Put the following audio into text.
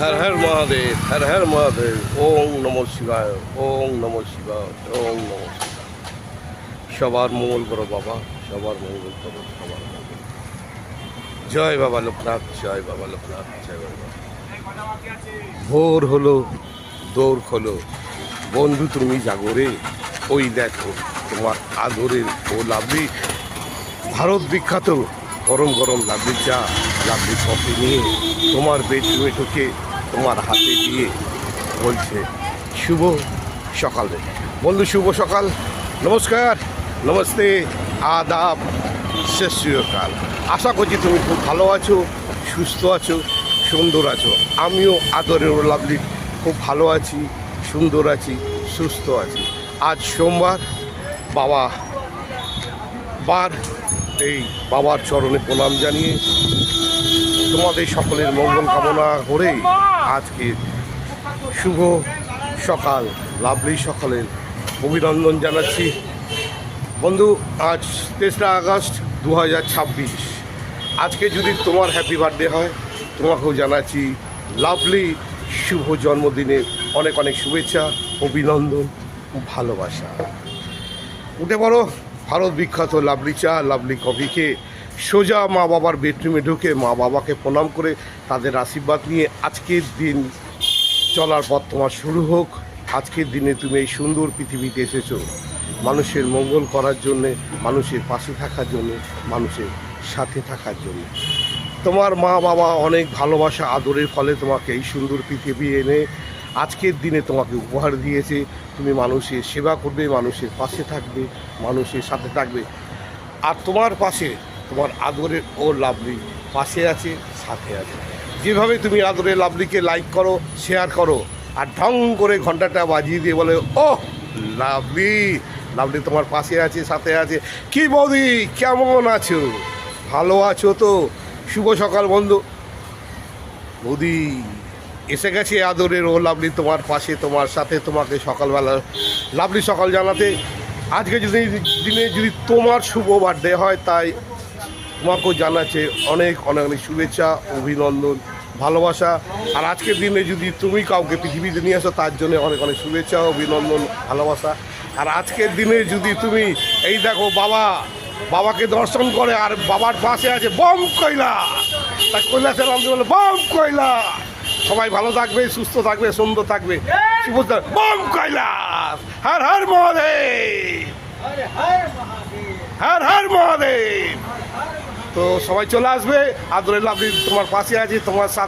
হর হর মহাদেব, হর হর মহাদেব। ওং নমঃ শিবায়, ওং নমঃ শিবায়, ওং নমঃ শিবায়। সবার মঙ্গল করো বাবা, সবার মঙ্গল করো, সবার মঙ্গল। জয় বাবা লোকনাথ, জয় বাবা লোকনাথ, জয় বাবা। ভোর হলো, দৌড় খোলো, বন্ধু তুমি জাগরে। ওই দেখো তোমার আদরের ও লাভলি ভারত বিখ্যাত গরম গরম লাভলি চা, লাভলি কফি নিয়ে তোমার বেডরুমে ঢুকে তোমার হাতে দিয়ে বলছে শুভ সকালে। বন্ধু শুভ সকাল, নমস্কার, নমস্তে, আদাব, সত শ্রী অকাল। আশা করছি তুমি খুব ভালো আছো, সুস্থ আছো, সুন্দর আছো। আমিও আদরের ও লাভলি খুব ভালো আছি, সুন্দর আছি, সুস্থ আছি। আজ সোমবার, এই বাবার চরণে প্রণাম জানিয়ে তোমাদের সকলের মঙ্গল কামনা করে আজকে শুভ সকাল, লাভলি সকালের অভিনন্দন জানাচ্ছি। বন্ধু, আজ 3রা আগস্ট 2026। আজকে যদি তোমার হ্যাপি বার্থডে হয়, তোমাকেও জানাচ্ছি লাভলি শুভ জন্মদিনের অনেক অনেক শুভেচ্ছা, অভিনন্দন, ভালোবাসা। উঠে পড়ো, ভারত বিখ্যাত লাভলি চা, লাভলি কফিকে সোজা মা বাবার বেডরুমে ঢুকে মা বাবাকে প্রণাম করে তাদের আশীর্বাদ নিয়ে আজকের দিন চলার পথ তোমার শুরু হোক। আজকের দিনে তুমি এই সুন্দর পৃথিবীতে এসেছো মানুষের মঙ্গল করার জন্যে, মানুষের পাশে থাকার জন্যে, মানুষের সাথে থাকার জন্য। তোমার মা বাবা অনেক ভালোবাসা আদরের ফলে তোমাকে এই সুন্দর পৃথিবী এনে আজকের দিনে তোমাকে উপহার দিয়েছে। তুমি মানুষের সেবা করবে, মানুষের পাশে থাকবে, মানুষের সাথে থাকবে। আর তোমার পাশে তোমার আদরের ও লাভলি পাশে আছে, সাথে আছে। যেভাবে তুমি আদরের লাভলিকে লাইক করো, শেয়ার করো, আর ঢং করে ঘন্টাটা বাজিয়ে দিয়ে বলে ও লাভলি, লাভলি তোমার পাশে আছে, সাথে আছে। কি বৌদি, কেমন আছো? ভালো আছো তো? শুভ সকাল বন্ধু। বৌদি এসে গেছে আদরের ও লাভলি তোমার পাশে, তোমার সাথে, তোমাকে সকালবেলা লাভলি সকাল জানাতে। আজকে দিনে যদি তোমার শুভ বার্থডে হয়, তাই তোমাকেও জানাচ্ছে অনেক অনেক অনেক শুভেচ্ছা, অভিনন্দন, ভালোবাসা। আর আজকের দিনে যদি তুমি কাউকে পৃথিবীতে নিয়ে আসো, তার জন্য অনেক অনেক শুভেচ্ছা, অভিনন্দন, ভালোবাসা। আর আজকের দিনে যদি তুমি এই দেখো বাবাকে দর্শন করে আর বাবার পাশে আছে বম কয়লা, তা কৈলাসের নাম বলে বম কয়লা। সবাই ভালো থাকবে, সুস্থ থাকবে, সুন্দর থাকবে। বম কৈলাস, হর হর মহাদেব, হর হর মহাদেব। তো সবাই চলে আসবে, আদরের লাভলি তোমার পাশে আছে, তোমার সাথে।